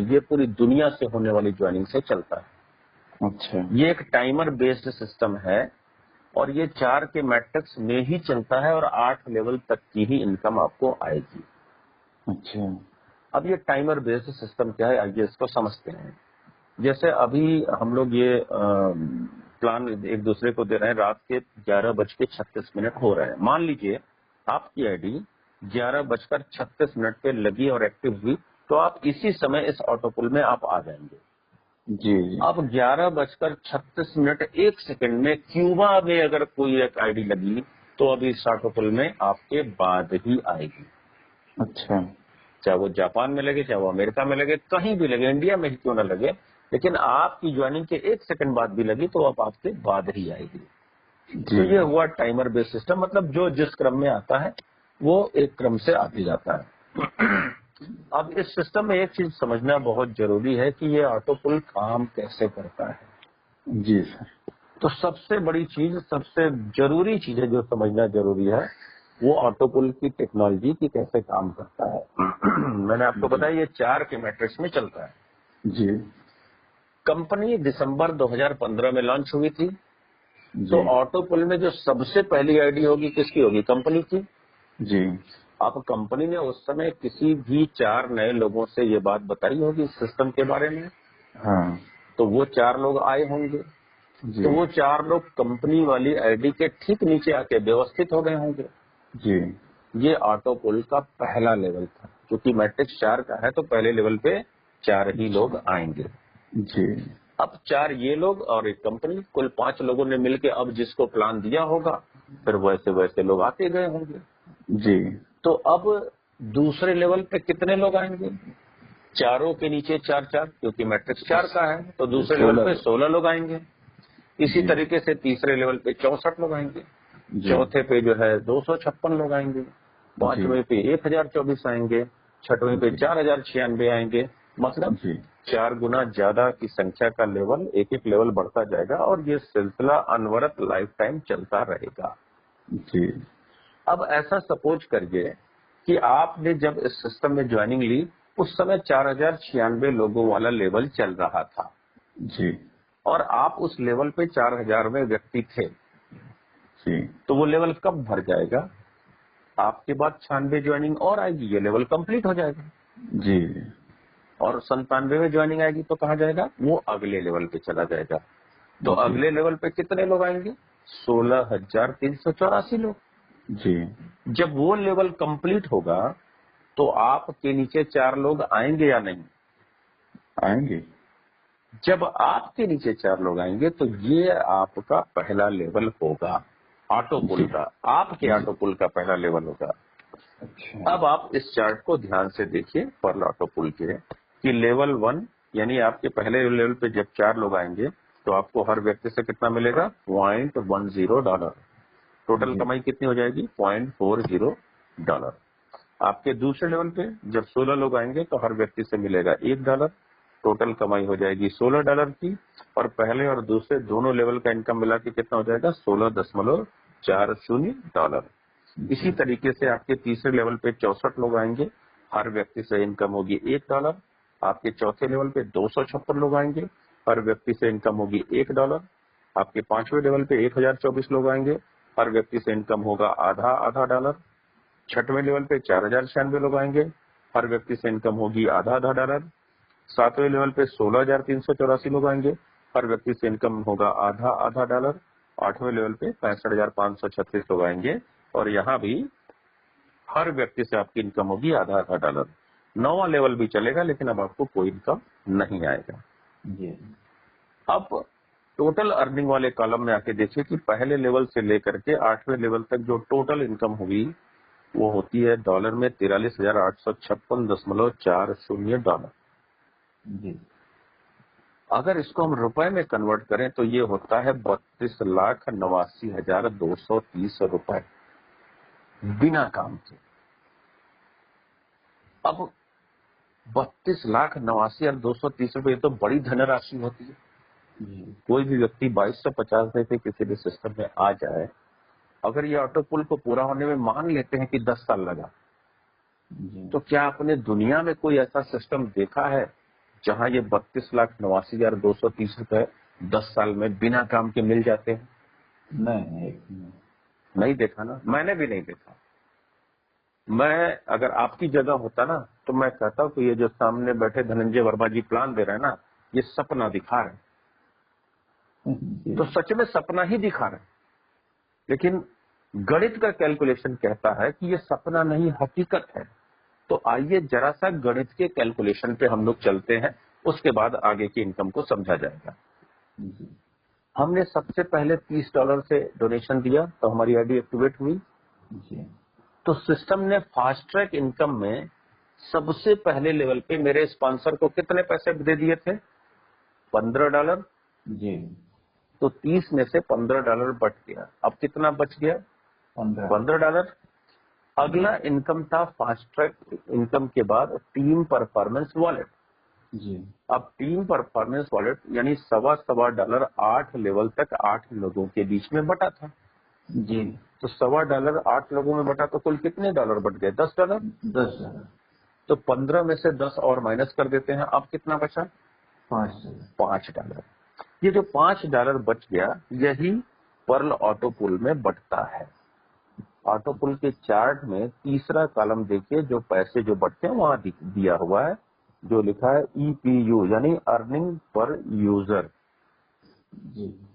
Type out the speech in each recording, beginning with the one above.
ये पूरी दुनिया से होने वाली ज्वाइनिंग से चलता है। अच्छा। ये एक टाइमर बेस्ड सिस्टम है और ये 4 के मैट्रिक्स में ही चलता है और 8 लेवल तक की ही इनकम आपको आएगी। अच्छा। अब ये टाइमर बेस्ड सिस्टम क्या है, आइए इसको समझते हैं। जैसे अभी हम लोग ये प्लान एक दूसरे को दे रहे हैं, रात के 11:36 हो रहे हैं। मान लीजिए आपकी आईडी 11:36 पे लगी और एक्टिव हुई, तो आप इसी समय इस ऑटो पुल में आप आ जाएंगे। जी जी। अब 11:36 1 सेकंड में क्यूबा में अगर कोई एक आईडी लगी तो अभी इस ऑटो पुल में आपके बाद ही आएगी। अच्छा। चाहे वो जापान में लगे, चाहे वो अमेरिका में लगे, कहीं भी लगे, इंडिया में ही क्यों ना लगे, लेकिन आपकी ज्वाइनिंग के 1 सेकंड बाद भी लगी तो अब आपके बाद ही आएगी। तो जी। ये हुआ टाइमर बेस्ड सिस्टम, मतलब जो जिस क्रम में आता है वो एक क्रम से आते जाता है। अब इस सिस्टम में एक चीज समझना बहुत जरूरी है कि ये ऑटो पुल काम कैसे करता है। जी सर। तो सबसे बड़ी चीज, सबसे जरूरी चीज है जो समझना जरूरी है, वो ऑटो पुल की टेक्नोलॉजी की कैसे काम करता है। मैंने आपको बताया ये 4 के मैट्रिक्स में चलता है। जी कंपनी दिसंबर 2015 में लॉन्च हुई थी। जी। तो ऑटो पुल में जो सबसे पहली आईडी होगी किसकी होगी, कंपनी की। जी। अब कंपनी ने उस समय किसी भी 4 नए लोगों से ये बात बताई होगी इस सिस्टम के बारे में, हाँ। तो वो 4 लोग आए होंगे। जी तो वो 4 लोग कंपनी वाली आईडी के ठीक नीचे आके व्यवस्थित हो गए होंगे। जी। ये ऑटो पुल का पहला लेवल था, क्योंकि मैट्रिक्स 4 का है तो पहले लेवल पे 4 ही लोग आएंगे। जी। अब 4 ये लोग और एक कंपनी, कुल 5 लोगों ने मिलके अब जिसको प्लान दिया होगा, फिर वैसे वैसे लोग आते गए होंगे। जी। तो अब दूसरे लेवल पे कितने लोग आएंगे, चारों के नीचे 4-4, क्योंकि मैट्रिक्स 4 का है, तो दूसरे लेवल पे 16 लोग आएंगे। इसी जी। तरीके से तीसरे लेवल पे 64 लोग आएंगे, जी। चौथे पे जो है 256 लोग आएंगे, पांचवें पे 1024 आएंगे, छठवें पे 4096 आएंगे। मतलब जी। 4 गुना ज्यादा की संख्या का लेवल, एक एक लेवल बढ़ता जाएगा और ये सिलसिला अनवरत लाइफ टाइम चलता रहेगा। जी। अब ऐसा सपोज करिए कि आपने जब इस सिस्टम में ज्वाइनिंग ली उस समय 4096 लोगों वाला लेवल चल रहा था जी। और आप उस लेवल पे 4000वें व्यक्ति थे, जी। तो वो लेवल कब भर जाएगा, आपके बाद 96 ज्वाइनिंग और आएगी, ये लेवल कंप्लीट हो जाएगा। जी। और 97वें ज्वाइनिंग आएगी तो कहाँ जाएगा, वो अगले लेवल पे चला जाएगा। तो जी। अगले लेवल पे कितने लोग आएंगे, 16,384 लोग। जी। जब वो लेवल कंप्लीट होगा तो आपके नीचे 4 लोग आएंगे या नहीं। आएंगे। जब आपके नीचे 4 लोग आएंगे तो ये आपका पहला लेवल होगा ऑटो पुल जी। का, आपके जी। ऑटो पुल का पहला लेवल होगा। अच्छा। अब आप इस चार्ट को ध्यान से देखिए पर्ल ऑटो पुल के, कि लेवल 1 यानी आपके पहले लेवल पे जब 4 लोग आएंगे तो आपको हर व्यक्ति से कितना मिलेगा, $0.10। टोटल जी। कमाई कितनी हो जाएगी, $0.40। आपके दूसरे लेवल पे जब 16 लोग आएंगे तो हर व्यक्ति से मिलेगा $1। टोटल कमाई हो जाएगी $16 की, और पहले और दूसरे दोनों लेवल का इनकम मिला के कितना हो जाएगा, $16.40। इसी तरीके से आपके तीसरे लेवल पे 64 लोग आएंगे, हर व्यक्ति से इनकम होगी $1। आपके चौथे लेवल पे 256 लोग आएंगे, हर व्यक्ति से इनकम होगी $1। आपके पांचवें लेवल पे 1024 लोग आएंगे, हर व्यक्ति से इनकम होगा आधा आधा डॉलर। छठवें लेवल पे 4096 लोग आएंगे, हर व्यक्ति से इनकम होगी आधा आधा डॉलर। सातवें लेवल पे 16,384 लोग आएंगे, हर व्यक्ति से इनकम होगा आधा आधा डॉलर। आठवें लेवल पे 65,536 लोग आएंगे और यहाँ भी हर व्यक्ति से आपकी इनकम होगी आधा आधा डॉलर। 9वां लेवल भी चलेगा लेकिन अब आपको कोई इनकम नहीं आएगा। जी। अब टोटल अर्निंग वाले कॉलम में आके देखिए कि पहले लेवल से लेकर के 8वें लेवल तक जो टोटल इनकम होगी वो होती है डॉलर में $43,856.40। जी। अगर इसको हम रुपए में कन्वर्ट करें तो ये होता है 32,89,230 रुपए बिना काम के। अब 32,89,230 रुपए, ये तो बड़ी धनराशि होती है। जी। कोई भी व्यक्ति 2250 में से किसी भी सिस्टम में आ जाए, अगर ये ऑटो पुल को पूरा होने में मान लेते हैं कि 10 साल लगा, जी। तो क्या आपने दुनिया में कोई ऐसा सिस्टम देखा है जहां ये 32,89,230 रुपए 10 साल में बिना काम के मिल जाते हैं? नहीं, नहीं देखा ना, मैंने भी नहीं देखा। मैं अगर आपकी जगह होता ना तो मैं कहता हूँ कि ये जो सामने बैठे धनंजय वर्मा जी प्लान दे रहे हैं ना, ये सपना दिखा रहे हैं। नहीं। तो सच में सपना ही दिखा रहे हैं, लेकिन गणित का कैलकुलेशन कहता है कि ये सपना नहीं हकीकत है। तो आइए जरा सा गणित के कैलकुलेशन पे हम लोग चलते हैं, उसके बाद आगे की इनकम को समझा जाएगा। जी, हमने सबसे पहले $30 से डोनेशन दिया तो हमारी आईडी एक्टिवेट हुई। जी, तो सिस्टम ने फास्ट ट्रैक इनकम में सबसे पहले लेवल पे मेरे स्पॉन्सर को कितने पैसे दे दिए थे? $15। जी। तो 30 में से $15 बच गया। अब कितना बच गया? 15। $15। अगला इनकम था फास्ट ट्रैक इनकम के बाद टीम परफॉर्मेंस वॉलेट। जी, अब टीम परफॉर्मेंस वॉलेट यानी $1.25 8 लेवल तक 8 लोगों के बीच में बटा था। जी। तो $1.25 8 लोगों में बटा तो कुल कितने डॉलर बट गए? $10। 10। तो 15 में से 10 और माइनस कर देते हैं, अब कितना बचा? 5। $5। ये जो $5 बच गया, यही पर्ल ऑटो पुल में बटता है। ऑटो पुल के चार्ट में तीसरा कॉलम देखिए, जो पैसे जो बचते हैं वहां दिया हुआ है, जो लिखा है EPU यानी अर्निंग पर यूजर। जी,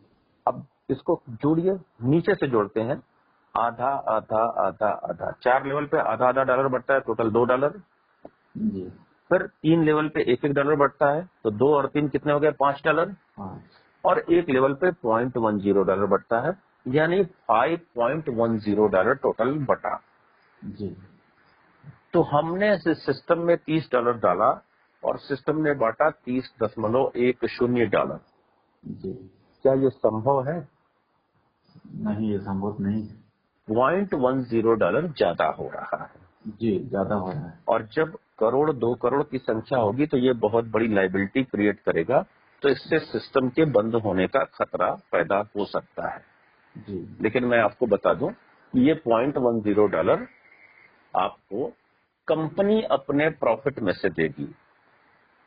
अब इसको जोड़िए, नीचे से जोड़ते हैं। आधा आधा आधा आधा, 4 लेवल पे आधा आधा डॉलर बढ़ता है, टोटल $2। जी। फिर 3 लेवल पे $1 बढ़ता है, तो 2 और 3 कितने हो गए? $5। 5। और 1 लेवल पे $0.10 बढ़ता है, यानी $5.10 टोटल बटा। जी, तो हमने इस सिस्टम में $30 डाला और सिस्टम ने बांटा $30.10। जी। क्या ये संभव है? नहीं, ये संभव नहीं है। $0.10 ज्यादा हो रहा है। जी, ज्यादा हो रहा है। और जब करोड़ 2 करोड़ की संख्या होगी तो ये बहुत बड़ी लाइबिलिटी क्रिएट करेगा, तो इससे सिस्टम के बंद होने का खतरा पैदा हो सकता है। जी, लेकिन मैं आपको बता दूं कि ये $0.10 आपको कंपनी अपने प्रॉफिट में से देगी।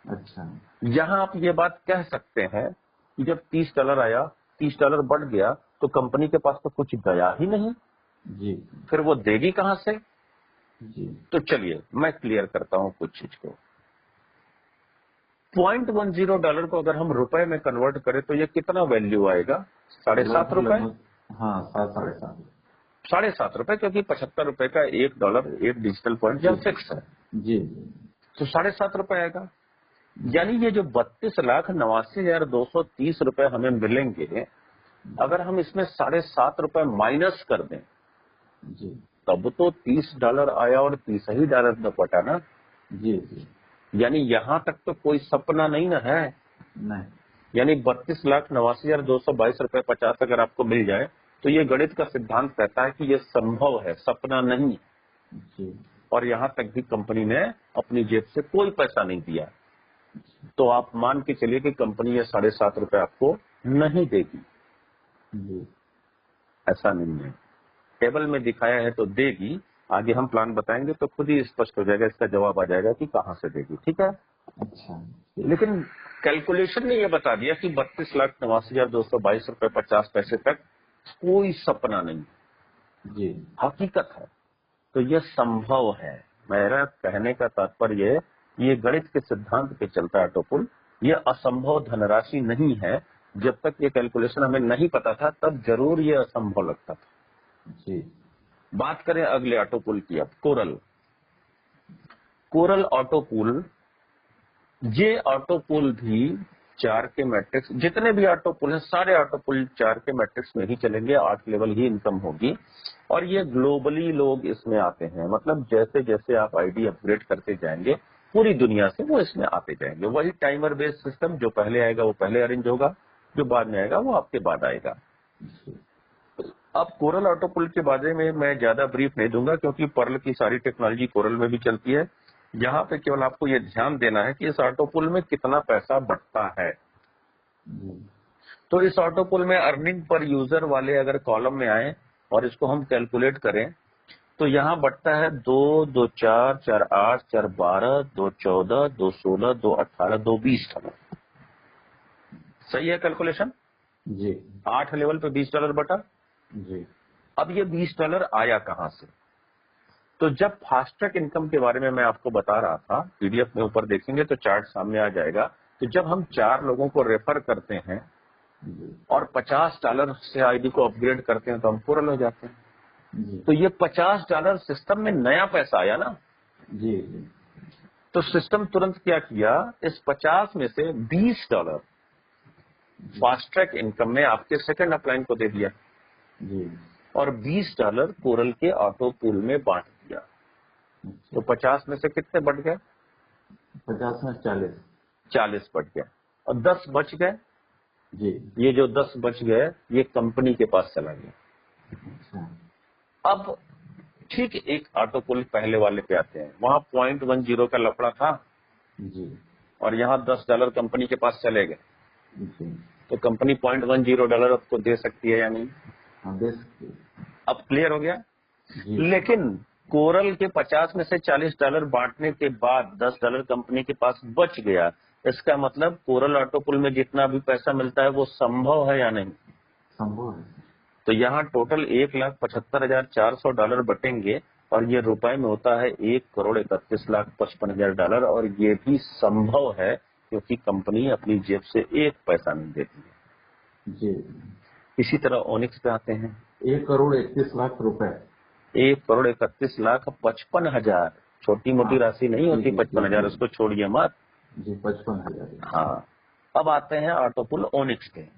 अच्छा। यहां आप ये बात कह सकते हैं कि जब $30 आया, $30 बढ़ गया, तो कंपनी के पास तो कुछ गया ही नहीं, जी, फिर वो देगी कहां से? जी, तो चलिए मैं क्लियर करता हूं कुछ चीज को। $0.10 को अगर हम रुपए में कन्वर्ट करें तो ये कितना वैल्यू आएगा? ₹7.5। हाँ, 7, 7.5। ₹7.5, क्योंकि $75 का $1 एक डिजिटल पॉइंट जब फिक्स है, जी, तो ₹7.5 आएगा। यानी ये जो 32,89,230 रुपए हमें मिलेंगे, अगर हम इसमें ₹7.5 माइनस कर दें, जी, तब तो $30 आया और $30 न पटा ना। जी, जी। यानी यहां तक तो कोई सपना नहीं ना है। नहीं। यानी 32,89,222 रुपए 50 अगर आपको मिल जाए, तो ये गणित का सिद्धांत कहता है कि ये संभव है, सपना नहीं है। जी, और यहां तक भी कंपनी ने अपनी जेब से कोई पैसा नहीं दिया, तो आप मान के चलिए कि कंपनी ये ₹7.5 आपको नहीं देगी। जी। ऐसा नहीं है, टेबल में दिखाया है तो देगी। आगे हम प्लान बताएंगे तो खुद ही स्पष्ट हो जाएगा, इसका जवाब आ जाएगा कि कहां से देगी। ठीक है, अच्छा। लेकिन कैलकुलेशन ने यह बता दिया कि 32,89,222 रुपए 50 पैसे तक कोई सपना नहीं, जी, हकीकत है। तो यह संभव है। मेरा कहने का तात्पर्य ये गणित के सिद्धांत पे चलता है ऑटोपुल। ये असंभव धनराशि नहीं है। जब तक ये कैलकुलेशन हमें नहीं पता था तब जरूर ये असंभव लगता था। जी, बात करें अगले ऑटोपुल की, अब कोरल। कोरल ऑटोपुल, ये ऑटोपुल भी 4 के मैट्रिक्स, जितने भी ऑटोपुल हैं सारे ऑटोपुल 4 के मैट्रिक्स में ही चलेंगे, 8 लेवल ही इनकम होगी। और ये ग्लोबली लोग इसमें आते हैं, मतलब जैसे जैसे आप आईडी अपग्रेड करते जाएंगे पूरी दुनिया से वो इसमें आते जाएंगे। वही टाइमर बेस्ड सिस्टम, जो पहले आएगा वो पहले अरेंज होगा, जो बाद में आएगा वो आपके बाद आएगा। जी, अब कोरल ऑटोपुल के बारे में मैं ज्यादा ब्रीफ नहीं दूंगा, क्योंकि पर्ल की सारी टेक्नोलॉजी कोरल में भी चलती है। यहाँ पे केवल आपको ये ध्यान देना है कि इस ऑटोपुल में कितना पैसा बचता है। जी, तो इस ऑटोपुल में अर्निंग पर यूजर वाले अगर कॉलम में आए और इसको हम कैलकुलेट करें, तो यहाँ बढ़ता है 2, 2 4, 4 8, 4 12, 2 14, 2 16, 2 18, 2 $20। सही है कैलकुलेशन? जी 8 लेवल पे $20 बटा। जी अब ये $20 आया कहां से? तो जब फास्ट ट्रैक इनकम के बारे में मैं आपको बता रहा था, पीडीएफ में ऊपर देखेंगे तो चार्ट सामने आ जाएगा। तो जब हम 4 लोगों को रेफर करते हैं जी और $50 से आईडी को अपग्रेड करते हैं तो हम पूरल हो जाते हैं। जी तो ये $50 सिस्टम में नया पैसा आया ना, जी जी तो सिस्टम तुरंत क्या किया, इस 50 में से $20 फास्ट ट्रैक इनकम में आपके सेकंड अपलाइन को दे दिया जी और $20 कोरल के ऑटो पूल में बांट दिया। तो 50 में से कितने बढ़ गए? 50 में 40। 40 बढ़ गया और 10 बच गए। जी ये जो 10 बच गए ये कंपनी के पास चला गया। अच्छा अब ठीक एक ऑटो पुल पहले वाले पे आते हैं, वहां 0.10 का लफड़ा था जी और यहाँ $10 कंपनी के पास चले गए। जी तो कंपनी $0.10 आपको दे सकती है या नहीं? हाँ दे सकते हैं। अब क्लियर हो गया। जी लेकिन कोरल के 50 में से $40 बांटने के बाद $10 कंपनी के पास बच गया। इसका मतलब कोरल ऑटो पुल में जितना भी पैसा मिलता है वो संभव है या नहीं? संभव है। तो यहाँ टोटल $1,75,400 बटेंगे और ये रुपए में होता है $1,31,55,000 और ये भी संभव है क्योंकि कंपनी अपनी जेब से एक पैसा नहीं देती है। जी इसी तरह ओनिक्स पे आते हैं। 1,31,00,000 रुपए। 1,31,55,000 छोटी मोटी हाँ, राशि नहीं होती। जी, जी, 55,000 जी, उसको छोड़िए मत। जी 55,000। हाँ, अब आते हैं ऑटोपुल ओनिक्स पे।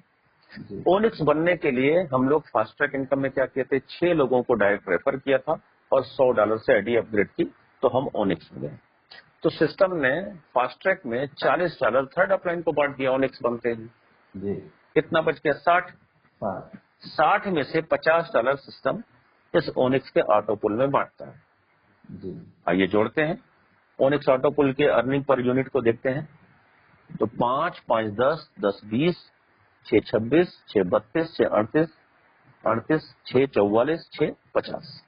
जी ओनिक्स बनने के लिए हम लोग फास्ट ट्रैक इनकम में क्या किए थे, 6 लोगों को डायरेक्ट रेफर किया था और $100 से आईडी अपग्रेड की तो हम ओनिक्स में गए। तो सिस्टम ने फास्ट ट्रैक में $40 थर्ड अपलाइन को बांट दिया ओनिक्स बनते ही। जी कितना बच गया? 60। 60 में से $50 सिस्टम इस ओनिक्स के ऑटोपुल में बांटता है। जी आइए जोड़ते हैं। ओनिक्स ऑटोपुल के अर्निंग पर यूनिट को देखते हैं। तो 5, 5, 10, 10, 20, 6, 26, 6, 32, 6, 38, 38, 6, 44, 6, 50।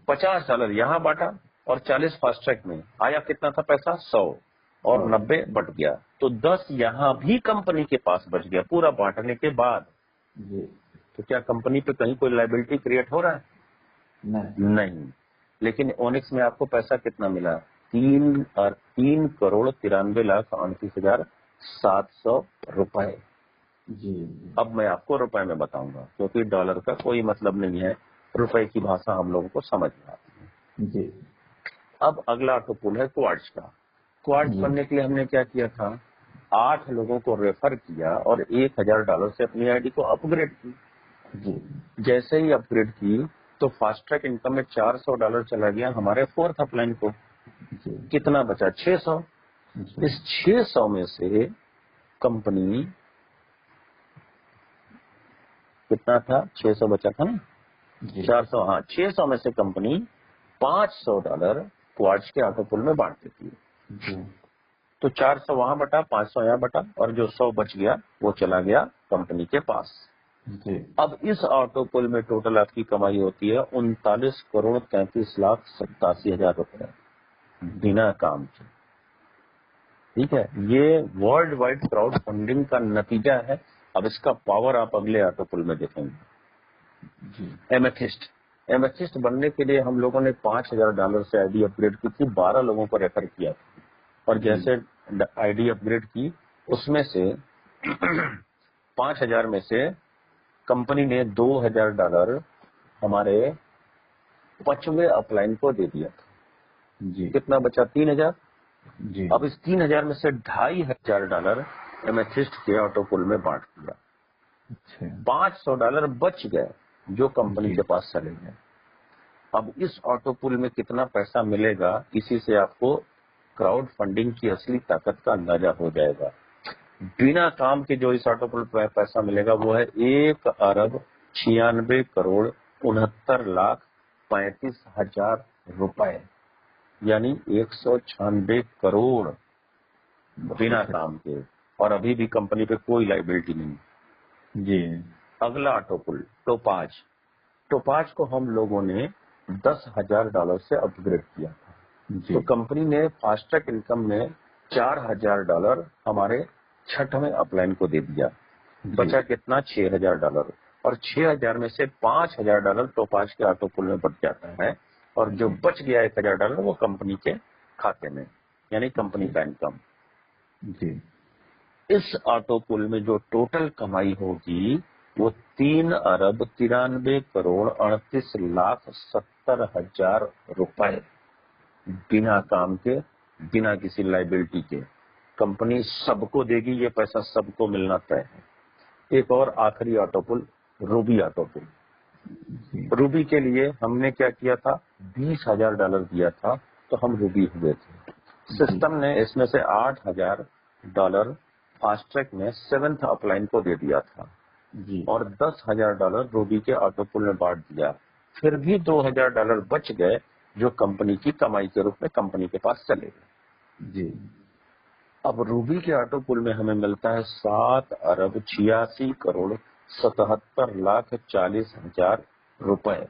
$50 यहाँ बांटा और 40 फास्ट ट्रैक में आया। कितना था पैसा? 100 और 90 बट गया। तो 10 यहाँ भी कंपनी के पास बच गया पूरा बांटने के बाद। जी तो क्या कंपनी पे कहीं कोई लायबिलिटी क्रिएट हो रहा है? नहीं नहीं। लेकिन ओनिक्स में आपको पैसा कितना मिला? 3,93,29,700 रुपए। जी अब मैं आपको रुपए में बताऊंगा क्योंकि डॉलर का कोई मतलब नहीं है, रुपए की भाषा हम लोगों को समझ में आती है। जी अब अगला ऑटोपुल है क्वार्ट्ज का। क्वार्ट्ज जी बनने के लिए हमने क्या किया था, 8 लोगों को रेफर किया और $1,000 से अपनी आईडी को अपग्रेड की। जी जैसे ही अपग्रेड की तो फास्ट ट्रैक इनकम में $400 चला गया हमारे फोर्थ अपलाइन को। जी कितना बचा? 600। जी इस 600 में से कंपनी कितना था? 600 बचा था ना? जी 400। हाँ, 600 में से कंपनी $500 क्वार्ट्ज के ऑटोपुल में बांट देती है। जी तो 400 वहां बटा, 500 यहाँ बटा और जो 100 बच गया वो चला गया कंपनी के पास। जी अब इस ऑटोपुल में टोटल आपकी कमाई होती है 39,33,87,000 रुपए बिना काम के। ठीक है, ये वर्ल्ड वाइड क्राउड फंडिंग का नतीजा है। अब इसका पावर आप अगले ऑटोपुल में देखेंगे। जी एमेथिस्ट बनने के लिए हम लोगों ने $5,000 से आईडी अपग्रेड की थी, 12 लोगों को रेफर किया था और जैसे आईडी अपग्रेड की उसमें से 5,000 में से कंपनी ने $2,000 हमारे 5वें अपलाइन को दे दिया था। जी कितना बचा? 3,000। जी अब इस 3,000 में से $2,500 एमेथिस्ट के ऑटोपुल में बांट दिया। अच्छा $500 बच गए जो कंपनी जी के पास चले गए। अब इस ऑटोपुल में कितना पैसा मिलेगा, इसी से आपको क्राउड फंडिंग की असली ताकत का अंदाजा हो जाएगा। बिना काम के जो इस ऑटोपुल पे पैसा मिलेगा वो है 1,96,69,35,000 रुपए, यानी 196 करोड़ बिना काम के, और अभी भी कंपनी पे कोई लाइबिलिटी नहीं। जी अगला ऑटोपुल टोपाज। टोपाज को हम लोगों ने $10,000 से अपग्रेड किया था। जी तो कंपनी ने फास्ट ट्रैक इनकम में $4,000 हमारे छठवें अपलाइन को दे दिया। बचा कितना? $6,000। और 6,000 में से $5,000 टोपाज के ऑटो पुल में बच जाता है, और जो बच गया $1,000 वो कंपनी के खाते में, यानी कंपनी का इनकम। जी इस ऑटो पुल में जो टोटल कमाई होगी वो 3,93,38,70,000 रुपए बिना काम के, बिना किसी लाइबिलिटी के कंपनी सबको देगी। ये पैसा सबको मिलना तय है। एक और आखिरी ऑटो पुल, रूबी ऑटो पुल। जी रूबी के लिए हमने क्या किया था? $20,000 दिया था, तो हम रूबी हुए थे। सिस्टम ने इसमें से $8,000 फास्ट ट्रैक में 7th अपलाइन को दे दिया था, जी और $10,000 रूबी के ऑटो पुल में बांट दिया। फिर भी $2,000 बच गए, जो कंपनी की कमाई के रूप में कंपनी के पास चले गए। जी अब रूबी के ऑटो पुल में हमें मिलता है 7,86,77,40,000 रुपए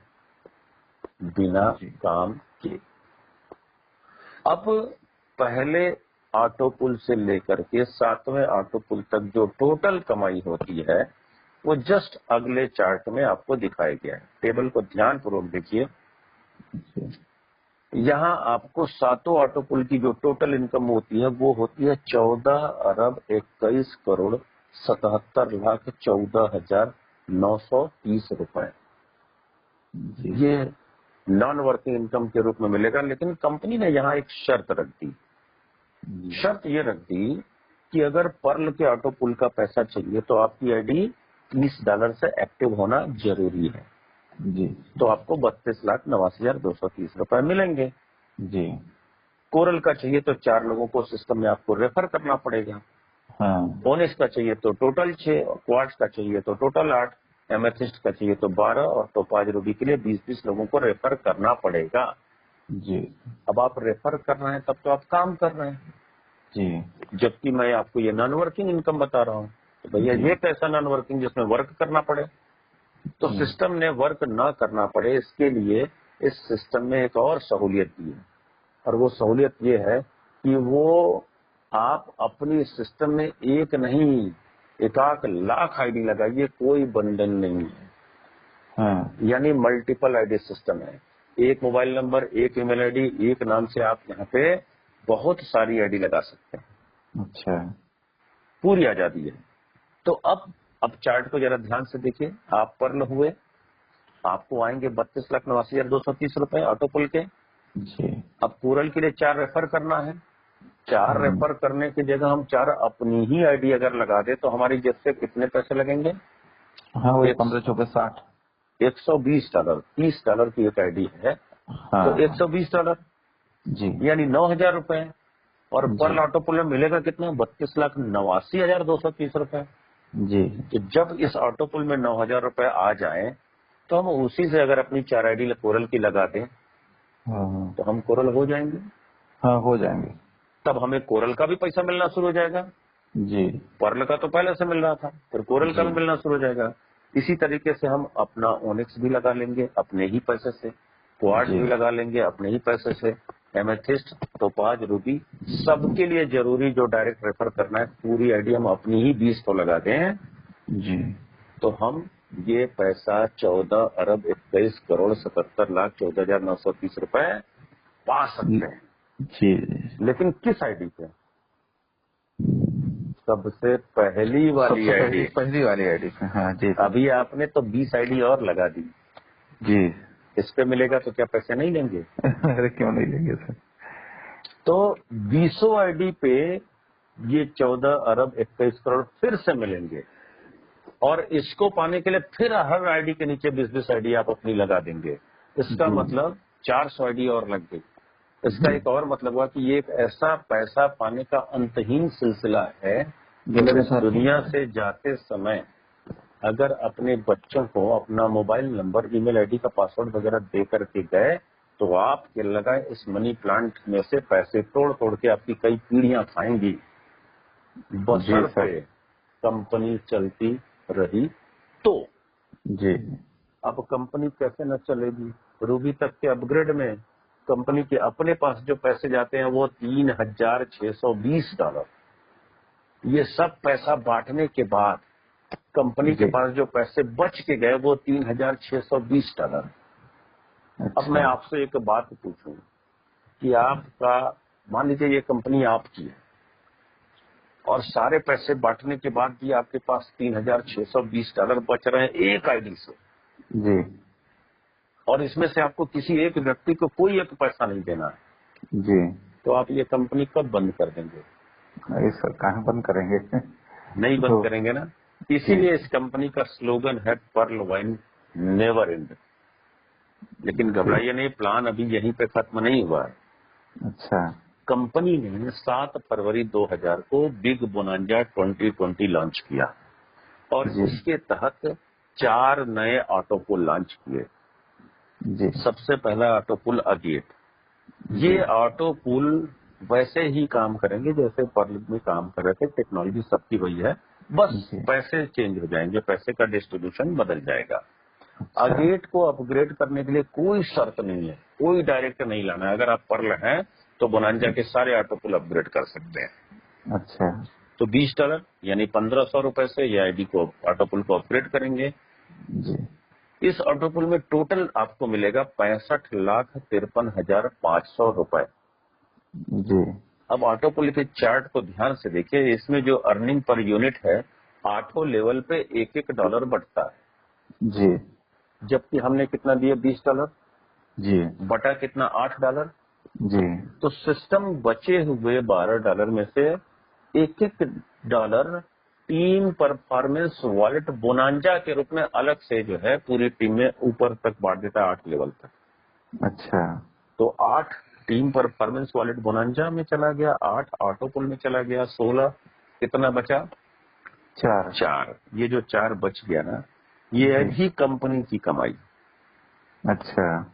बिना जी काम के। अब पहले ऑटो पुल से लेकर के 7वें ऑटो पुल तक जो टोटल कमाई होती है वो जस्ट अगले चार्ट में आपको दिखाया गया है। टेबल को ध्यानपूर्वक देखिए। यहाँ आपको 7 ऑटो पुल की जो टोटल इनकम होती है वो होती है 14,21,77,14,930 रुपए। जी ये नॉन वर्किंग इनकम के रूप में मिलेगा। लेकिन कंपनी ने यहाँ एक शर्त रख दी। शर्त ये रख दी कि अगर पर्ल के ऑटो पुल का पैसा चाहिए तो आपकी आईडी $30 से एक्टिव होना जरूरी है। जी तो आपको 32,89,230 रुपए मिलेंगे। जी कोरल का चाहिए तो 4 लोगों को सिस्टम में आपको रेफर करना पड़ेगा। हाँ ओनिस का चाहिए तो टोटल 6, क्वार्ट्स का चाहिए तो टोटल 8, एमेथिस्ट का चाहिए तो 12, और टोपाज रूबी के लिए 20-20 लोगों को रेफर करना पड़ेगा। जी अब आप रेफर कर रहे हैं तब तो आप काम कर रहे हैं, जी जबकि मैं आपको ये नॉन वर्किंग इनकम बता रहा हूँ। तो भैया जी ये कैसा नॉन वर्किंग जिसमें वर्क करना पड़े? तो जी सिस्टम ने वर्क ना करना पड़े इसके लिए इस सिस्टम में एक और सहूलियत दी है, और वो सहूलियत ये है कि वो आप अपनी सिस्टम में एक नहीं 1,00,000 आईडी लगाइए, कोई बंधन नहीं है। हाँ यानी मल्टीपल आईडी सिस्टम है। एक मोबाइल नंबर, एक ईमेल आईडी, एक नाम से आप यहाँ पे बहुत सारी आईडी लगा सकते हैं। अच्छा पूरी आजादी है। तो अब चार्ट को जरा ध्यान से देखिए। आप पर्ल हुए, आपको आएंगे 32,89,230 रुपए ऑटो पुल के। जी अब कोरल के लिए 4 रेफर करना है। 4 रेफर करने की जगह हम 4 अपनी ही आईडी अगर लगा दे तो हमारी जेब से कितने पैसे लगेंगे? हाँ वही 15 चौके 60 $120। $30 की एक आईडी है हाँ तो $120 जी यानी 9,000 रुपए। और जी पर्ल ऑटो पुल में मिलेगा कितना? 32,89,230 रुपए। जी तो जब इस ऑटो पुल में 9,000 रुपए आ जाए तो हम उसी से अगर अपनी 4 आईडी कोरल की लगा दें हाँ तो हम कोरल हो जाएंगे। हाँ हो जाएंगे तब हमें कोरल का भी पैसा मिलना शुरू हो जाएगा। जी पर्ल का तो पहले से मिल रहा था, फिर कोरल का भी मिलना शुरू हो जाएगा। इसी तरीके से हम अपना ओनिक्स भी लगा लेंगे अपने ही पैसे से, क्वार्ट्ज जी भी लगा लेंगे अपने ही पैसे से, एमेथिस्ट, टोपाज, रूबी, सबके लिए जरूरी जो डायरेक्ट रेफर करना है पूरी आईडी हम अपनी ही 20 को लगा दें जी तो हम ये पैसा 14,21,77,14,930 रुपए पा सकते हैं। जी लेकिन किस आईडी पे? सबसे पहली वाली आईडी। पहली वाली आईडी पे हाँ जी अभी आपने तो 20 आईडी और लगा दी, जी इस पे मिलेगा तो क्या पैसे नहीं लेंगे? अरे क्यों नहीं लेंगे सर तो 20 आईडी पे ये 14,21,00,000 फिर से मिलेंगे, और इसको पाने के लिए फिर हर आईडी के नीचे 20-20 आईडी आप अपनी लगा देंगे। इसका मतलब 400 आईडी और लग गई। इसका एक और मतलब हुआ कि ये एक ऐसा पैसा पाने का अंतहीन सिलसिला है कि अगर इस दुनिया से जाते समय अगर अपने बच्चों को अपना मोबाइल नंबर, ईमेल आईडी का पासवर्ड वगैरह दे करके गए तो आपके लगा इस मनी प्लांट में से पैसे तोड़ तोड़ के आपकी कई पीढ़ियां खाएंगी, बशर्ते कंपनी चलती रही तो। जी अब कंपनी कैसे न चलेगी? रूबी तक के अपग्रेड में कंपनी के अपने पास जो पैसे जाते हैं वो $3,620। ये सब पैसा बांटने के बाद कंपनी के जी। पास जो पैसे बच के गए वो $3,620। अब मैं अच्छा। आपसे एक बात पूछूं कि आपका, मान लीजिए ये कंपनी आपकी है और सारे पैसे बांटने के बाद भी आपके पास $3,620 बच रहे हैं एक आईडी से, जी। और इसमें से आपको किसी एक व्यक्ति को कोई एक पैसा नहीं देना है, जी। तो आप ये कंपनी कब बंद कर देंगे? इस कहाँ बंद करेंगे? नहीं बंद तो करेंगे ना। जी। इसीलिए इस कंपनी का स्लोगन है पर्ल वाइन नेवर एंड। लेकिन जी। घबराइए नहीं, प्लान अभी यहीं पे खत्म नहीं हुआ है। अच्छा। कंपनी ने 7 फरवरी 2000 को बिग बोनांजा 2020 लॉन्च किया और जी। इसके तहत 4 नए ऑटो पुल लॉन्च किए। जी। सबसे पहला ऑटो पुल अगेट। जी। ये ऑटो पुल वैसे ही काम करेंगे जैसे पर्ल में काम कर रहे थे, टेक्नोलॉजी सबकी वही है, बस जी। पैसे चेंज हो जाएंगे, पैसे का डिस्ट्रीब्यूशन बदल जाएगा। अच्छा। अगेट को अपग्रेड करने के लिए कोई शर्त नहीं है, कोई डायरेक्ट नहीं लाना है। अगर आप पर्ल हैं तो बोनांजा के सारे ऑटो पुल अपग्रेड कर सकते हैं। अच्छा। तो $20 यानी ₹1,500 से ये आईडी को, ऑटो पुल को अपग्रेड करेंगे। जी। इस ऑटो पुल में टोटल आपको मिलेगा ₹65,53,500। जी। अब ऑटो पुल के चार्ट को ध्यान से देखिए, इसमें जो अर्निंग पर यूनिट है 8 लेवल पे $1 बढ़ता है। जी। जबकि हमने कितना दिया, $20 जी। बटा कितना, $8। जी। तो सिस्टम बचे हुए $12 में से $1 टीम परफॉर्मेंस वॉलेट बोनांजा के रूप में अलग से जो है पूरी टीम में ऊपर तक बांट देता है, 8 लेवल तक। अच्छा। तो 8 टीम परफॉर्मेंस वॉलेट बोनांजा में चला गया, 8 ऑटो पुल में चला गया, 16 कितना बचा, 4। ये जो 4 बच गया ना, ये जी। भी कंपनी की कमाई। अच्छा।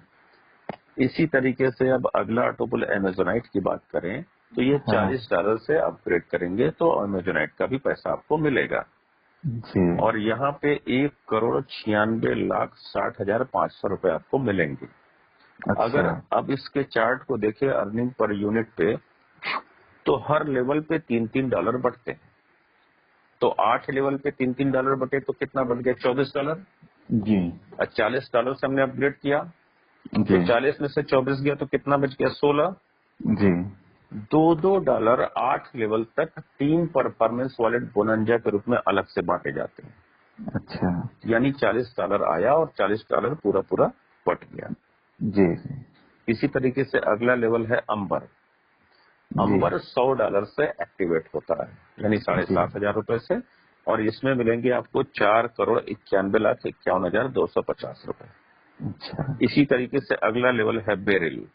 इसी तरीके से अब अगला ऑटो पुल अमेजोनाइट की बात करें तो ये हाँ। $40 से अपग्रेड करेंगे तो अमेजोनाइट का भी पैसा आपको मिलेगा। जी। और यहाँ पे 1,96,60,500 रुपए आपको मिलेंगे। अच्छा। अगर अब इसके चार्ट को देखें अर्निंग पर यूनिट पे, तो हर लेवल पे $3-3 बढ़ते हैं। तो 8 लेवल पे $3-3 बढ़े तो कितना बढ़ गया, $24। जी। और $40 से हमने अपग्रेड किया तो जी। 40 में से 24 गया तो कितना बच गया, 16। जी। $2 8 लेवल तक टीम परफॉर्मेंस वॉलेट बोनांजा के रूप में अलग से बांटे जाते हैं। अच्छा। यानी $40 आया और $40 पूरा पूरा बट गया। जी। इसी तरीके से अगला लेवल है अंबर। जी। अंबर $100 से एक्टिवेट होता है, यानी जी। 7,500 रुपए से, और इसमें मिलेंगे आपको 4,91,51,250 रुपए। अच्छा। इसी तरीके से अगला लेवल है बेरिल।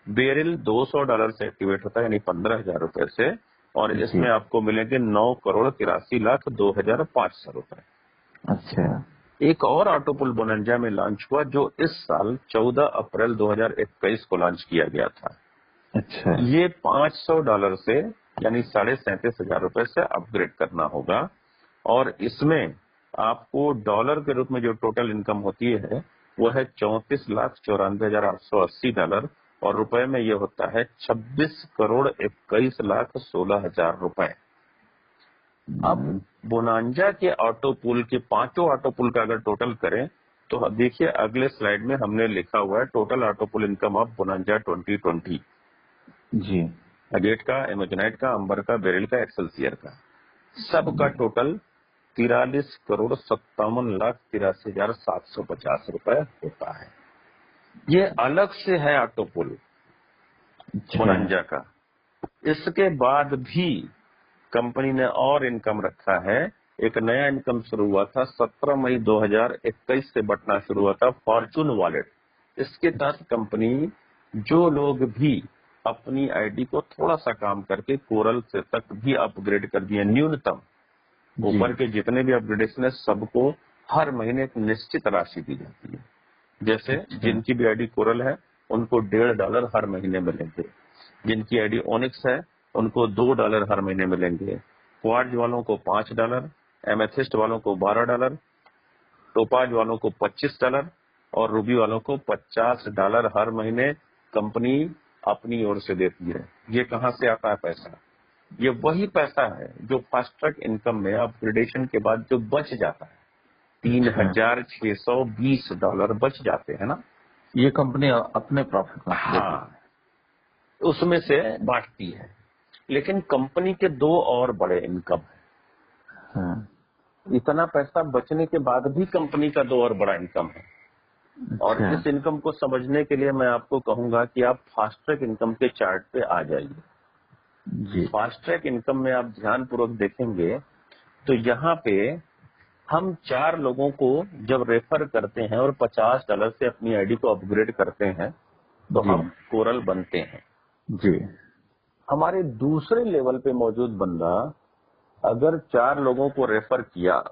बेरिल $200 से एक्टिवेट होता है, यानी 15,000 रुपए से, और जी। इसमें आपको मिलेंगे 9,83,02,500 रुपए। अच्छा। एक और ऑटो पुल बोनंजा में लॉन्च हुआ जो इस साल 14 अप्रैल 2021 को लॉन्च किया गया था। अच्छा। ये $500 से यानी 37,500 रुपए से अपग्रेड करना होगा, और इसमें आपको डॉलर के रूप में जो टोटल इनकम होती है वो है $34,94,880, और रुपए में ये होता है 26,21,16,000 रुपए। अब बोनांजा के ऑटो पुल के, पांचों ऑटो पुल का अगर टोटल करें तो अब देखिए अगले स्लाइड में हमने लिखा हुआ है total auto pool income of bonanza 2020। जी। अगेट का, एमेजोनाइट का, अंबर का, बेरिल का, एक्सेलसियर का, सबका टोटल 43,57,83,750 रुपए होता है। ये अलग से है ऑटो पुल अच्छा। बोनांजा का। इसके बाद भी कंपनी ने और इनकम रखा है। एक नया इनकम शुरू हुआ था 17 मई 2021 से बटना शुरू हुआ था, फॉर्चून वॉलेट। इसके तहत कंपनी जो लोग भी अपनी आईडी को थोड़ा सा काम करके कोरल से तक भी अपग्रेड कर दिए, न्यूनतम जी। ऊपर के जितने भी अपग्रेडेशन है सबको हर महीने एक निश्चित राशि दी जाती है। जैसे अच्छा। जिनकी भी आईडी कोरल है उनको $1.5 हर महीने मिलेंगे, जिनकी आईडी ओनिक्स है उनको $2 हर महीने मिलेंगे, क्वार्ट्ज वालों को $5, एमेथिस्ट वालों को $12, टोपाज वालों को $25, और रूबी वालों को $50 हर महीने कंपनी अपनी ओर से देती है। ये कहाँ से आता है पैसा? ये वही पैसा है जो फास्ट ट्रैक इनकम में अपग्रेडेशन के बाद जो बच जाता है, $3,620 बच जाते हैं ना, ये कंपनी अपने प्रॉफिट में देती है। हाँ, उसमें से बांटती है। लेकिन कंपनी के दो और बड़े इनकम है। हाँ, इतना पैसा बचने के बाद भी कंपनी का दो और बड़ा इनकम है। और अच्छा, इस इनकम को समझने के लिए मैं आपको कहूंगा कि आप फास्ट ट्रैक इनकम के चार्ट पे आ जाइए। जी, फास्ट ट्रैक इनकम में आप ध्यानपूर्वक देखेंगे तो यहाँ पे हम 4 लोगों को जब रेफर करते हैं और $50 से अपनी आईडी को अपग्रेड करते हैं तो जी, हम कोरल बनते हैं। जी, हमारे दूसरे लेवल पे मौजूद बंदा अगर 4 लोगों को रेफर किया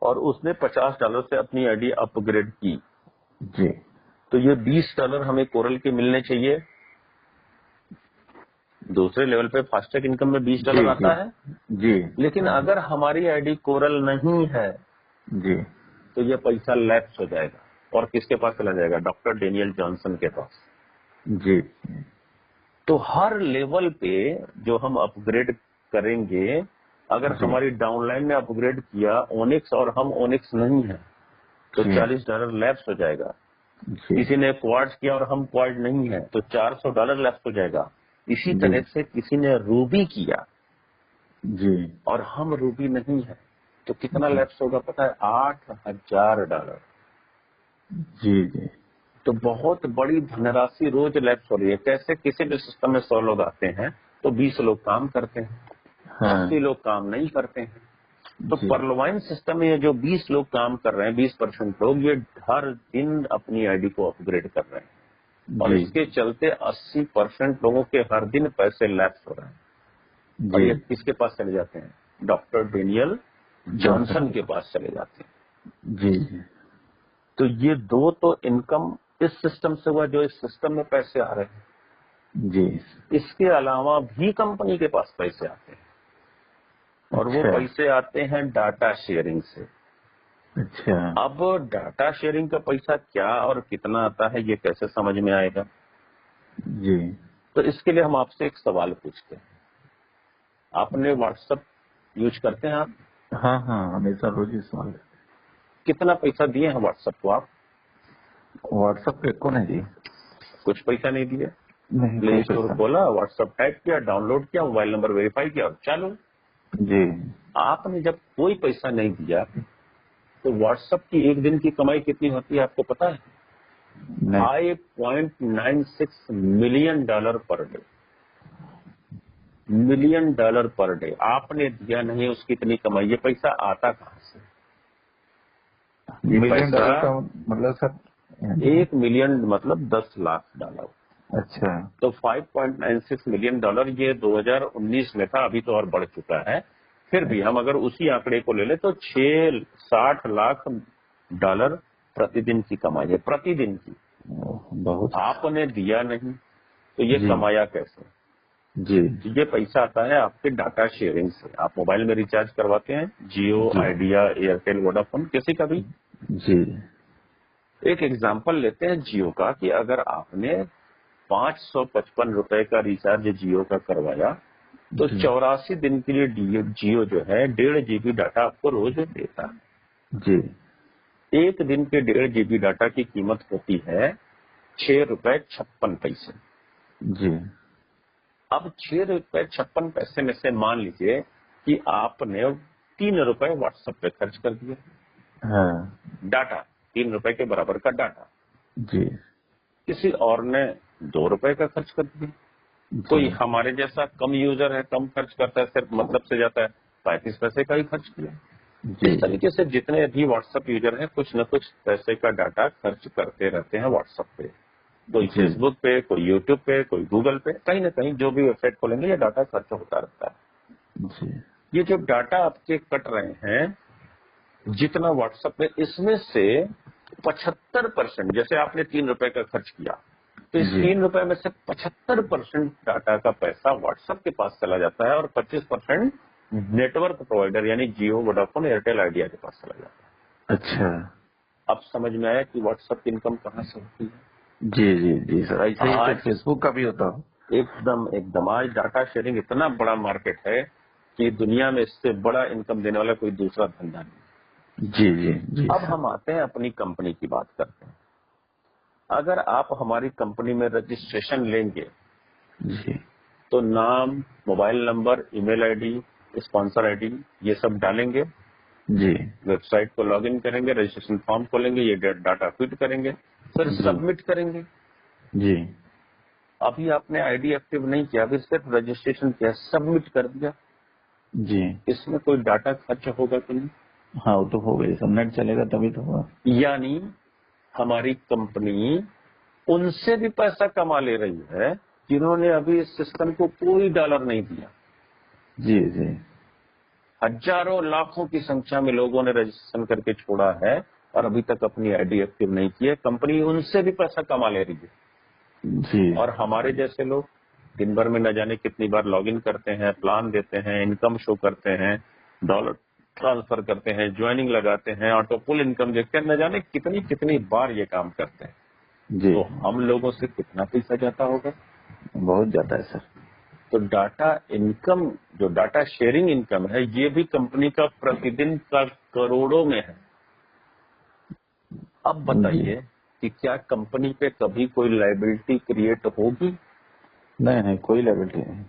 और उसने $50 से अपनी आईडी अपग्रेड की जी, तो ये $20 हमें कोरल के मिलने चाहिए। दूसरे लेवल पे फास्टैग इनकम में $20 आता है। जी, लेकिन अगर हमारी आईडी कोरल नहीं है जी, तो ये पैसा लैप्स हो जाएगा और किसके पास चला जाएगा? डॉक्टर डेनियल जॉनसन के पास। जी, तो हर लेवल पे जो हम अपग्रेड करेंगे, अगर जी, हमारी डाउनलाइन ने अपग्रेड किया ओनिक्स और हम ओनिक्स नहीं है तो जी, $40 लैप्स हो जाएगा। जी, किसी ने क्वार्ट्ज किया और हम क्वार्ट्ज नहीं है तो $400 लैप्स हो जाएगा। इसी जी, तरह से किसी ने रूबी किया जी, और हम रूबी नहीं है तो कितना लैप्स होगा पता है? $8,000। जी, जी, तो बहुत बड़ी धनराशि रोज लैप्स हो रही है। कैसे? किसी भी सिस्टम में 100 लोग आते हैं तो 20 लोग काम करते हैं, हाँ, 80 लोग काम नहीं करते हैं। तो जी, परलोवाइन सिस्टम में ये जो 20 लोग काम कर रहे हैं, 20% लोग, ये हर दिन अपनी आईडी को अपग्रेड कर रहे हैं और जी, इसके चलते 80% लोगों के हर दिन पैसे लैप्स हो रहे हैं। और जी, ये किसके पास चले जाते हैं? डॉक्टर डेनियल जॉनसन के पास चले जाते हैं। जी, तो ये दो तो इनकम इस सिस्टम से हुआ जो इस सिस्टम में पैसे आ रहे हैं। जी, इसके अलावा भी कंपनी के पास पैसे आते हैं और वो अच्छा, पैसे आते हैं डाटा शेयरिंग से। अच्छा, अब डाटा शेयरिंग का पैसा क्या और कितना आता है ये कैसे समझ में आएगा? जी, तो इसके लिए हम आपसे एक सवाल पूछते हैं। आपने व्हाट्सएप यूज करते हैं आप? हाँ, हाँ, हमेशा रोज ही सवाल। कितना पैसा दिए हैं व्हाट्सएप को आप? व्हाट्सएप पे कौन है जी? कुछ पैसा नहीं दिए। नहीं, प्ले कोई स्टोर पैसा खोला, व्हाट्सएप टाइप किया, डाउनलोड किया, मोबाइल नंबर वेरीफाई किया और चालू। नहीं। जी, आपने आपने जब कोई पैसा नहीं दिया तो व्हाट्सएप की एक दिन की कमाई कितनी होती है आपको पता है? नहीं, $5.96 million per day. $1 million per day आपने दिया नहीं, उसकी इतनी कमाई। ये पैसा आता कहाँ से? ये $1 पैसा का मतलब सर? 1 मिलियन मतलब $10 लाख। अच्छा, तो $5.96 मिलियन ये 2019 में था, अभी तो और बढ़ चुका है। फिर भी हम अगर उसी आंकड़े को ले ले तो 60 लाख डॉलर प्रतिदिन की कमाई है, प्रतिदिन की। बहुत। आपने दिया नहीं तो ये जी, कमाया कैसे? जी, तो ये पैसा आता है आपके डाटा शेयरिंग से। आप मोबाइल में रिचार्ज करवाते हैं, जियो, जी, आइडिया, एयरटेल, वोडाफोन, किसी का भी। जी, एक एग्जाम्पल लेते हैं जियो का कि अगर आपने ₹555 का रिचार्ज जियो का करवाया तो जी, 84 दिन के लिए जियो जो है 1.5 GB डाटा आपको रोज देता है। जी, एक दिन के 1.5 GB डाटा की कीमत होती है ₹6.56। जी, अब ₹6.56 में से मान लीजिए कि आपने ₹3 व्हाट्सएप पे खर्च कर दिए। हाँ, डाटा ₹3 के बराबर का डाटा। जी, किसी और ने ₹2 का खर्च कर दिया। जी, कोई हमारे जैसा कम यूजर है, कम खर्च करता है, सिर्फ मतलब से जाता है, 35 पैसे का ही खर्च किया। जी, इस तरीके से जितने भी व्हाट्सएप यूजर हैं कुछ न कुछ पैसे का डाटा खर्च करते रहते हैं व्हाट्सएप पे। कोई जी, फेसबुक पे, कोई यूट्यूब पे, कोई गूगल पे, कहीं ना कहीं जो भी वेबसाइट खोलेंगे ये डाटा खर्च होता रहता है। जी, ये जो डाटा आपके कट रहे हैं जितना व्हाट्सएप पे, इसमें से 75%, जैसे आपने ₹3 का खर्च किया तो इस जी, ₹3 में से 75% डाटा का पैसा व्हाट्सएप के पास चला जाता है और 25% नेटवर्क प्रोवाइडर यानी जियो, वोडाफोन, एयरटेल, आइडिया के पास चला जाता है। अच्छा, अब समझ में आया कि व्हाट्सएप इनकम कहाँ से होती है। जी जी जी सर, ऐसे ही तो आज फेसबुक का भी होता है। एकदम एकदम आज डाटा शेयरिंग इतना बड़ा मार्केट है कि दुनिया में इससे बड़ा इनकम देने वाला कोई दूसरा धंधा नहीं। जी जी जी अब सर। हम आते हैं अपनी कंपनी की बात करते हैं। अगर आप हमारी कंपनी में रजिस्ट्रेशन लेंगे जी तो नाम, mobile number, email ID, sponsor ID ये सब डालेंगे, जी वेबसाइट को लॉगिन करेंगे, रजिस्ट्रेशन फॉर्म खोलेंगे, ये डाटा फिट करेंगे, फिर जी सबमिट करेंगे। जी अभी आपने आईडी एक्टिव नहीं किया, अभी सिर्फ रजिस्ट्रेशन किया, सबमिट कर दिया, जी। इसमें कोई डाटा खर्च होगा कि नहीं? हाँ वो तो हो गई, सब नेट चलेगा तभी तो होगा। यानी हमारी कंपनी उनसे भी पैसा कमा ले रही है जिन्होंने अभी इस सिस्टम को कोई डॉलर नहीं दिया। जी जी हजारों लाखों की संख्या में लोगों ने रजिस्ट्रेशन करके छोड़ा है और अभी तक अपनी आईडी एक्टिव नहीं की है। कंपनी उनसे भी पैसा कमा ले रही है जी और हमारे जैसे लोग दिन भर में न जाने कितनी बार लॉगिन करते हैं, प्लान देते हैं, इनकम शो करते हैं, डॉलर ट्रांसफर करते हैं, ज्वाइनिंग लगाते हैं, ऑटो पुल इनकम देखते हैं, न जाने कितनी कितनी बार ये काम करते हैं। जी। तो हम लोगों से कितना पैसा जाता होगा? बहुत ज्यादा है सर। तो डाटा इनकम, जो डाटा शेयरिंग इनकम है, ये भी कंपनी का प्रतिदिन का करोड़ों में है। अब बताइए कि क्या कंपनी पे कभी कोई लायबिलिटी क्रिएट होगी? नहीं नहीं, कोई लायबिलिटी नहीं।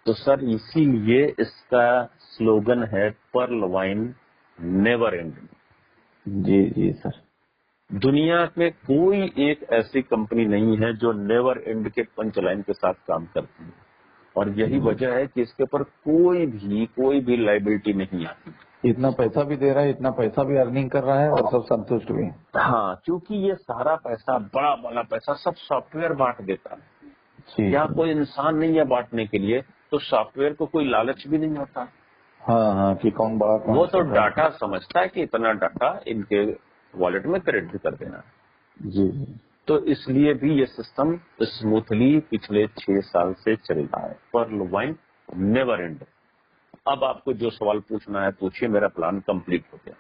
तो सर इसीलिए इसका स्लोगन है पर्ल वाइन नेवर एंडिंग। जी जी सर। दुनिया में कोई एक ऐसी कंपनी नहीं है जो नेवर एंड के पंच लाइन के साथ काम करती है और यही वजह है कि इसके ऊपर कोई भी लायबिलिटी नहीं आती। इतना पैसा भी दे रहा है, इतना पैसा भी अर्निंग कर रहा है और सब संतुष्ट भी हैं। हाँ, क्योंकि ये सारा पैसा, बड़ा वाला पैसा सब सॉफ्टवेयर बांट देता है। जी यहाँ सर। कोई इंसान नहीं है बांटने के लिए, तो सॉफ्टवेयर को कोई लालच भी नहीं होता। हाँ हाँ, कि कौन बड़ा कौन वो तो छोटा। डाटा समझता है कि इतना डाटा इनके वॉलेट में क्रेडिट कर देना है। जी जी तो इसलिए भी ये सिस्टम स्मूथली पिछले 6 साल से चल रहा है। Pearl wine never end. अब आपको जो सवाल पूछना है पूछिए, मेरा प्लान कंप्लीट हो गया।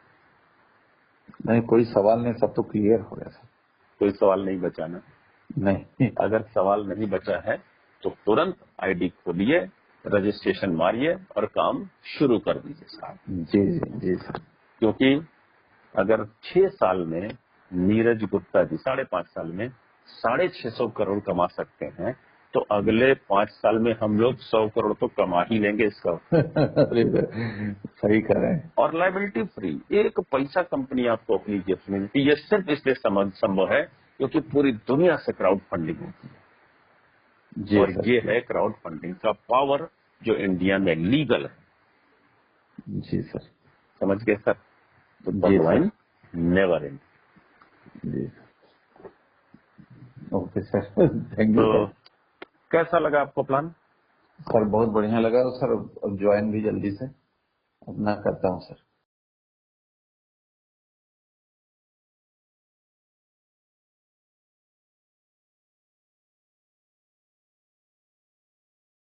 नहीं, कोई सवाल नहीं, सब तो क्लियर हो गया सर। कोई सवाल नहीं बचाना। नहीं। अगर सवाल नहीं बचा है तो तुरंत आईडी खोलिए, रजिस्ट्रेशन मारिए और काम शुरू कर दीजिए साहब। जी जी जी सर। क्योंकि अगर 6 साल में नीरज गुप्ता जी 5.5 साल में 650 करोड़ कमा सकते हैं, तो अगले 5 साल में हम लोग 100 करोड़ तो कमा ही लेंगे इसका। अरे सही कह रहे हैं। और लायबिलिटी फ्री, एक पैसा कंपनी आपको अपनी जेब में मिलती है। ये सिर्फ इसलिए संभव है क्योंकि पूरी दुनिया से क्राउड फंडिंग होती है जी और सर। ये है क्राउड फंडिंग का पावर जो इंडिया में लीगल है। जी सर। समझ गए सर? तो जी सर। Never end. जी ओके सर, थैंक यू तो सर। कैसा लगा आपको प्लान? सर बहुत बढ़िया लगा सर, अब ज्वाइन भी जल्दी से अपना करता हूँ सर।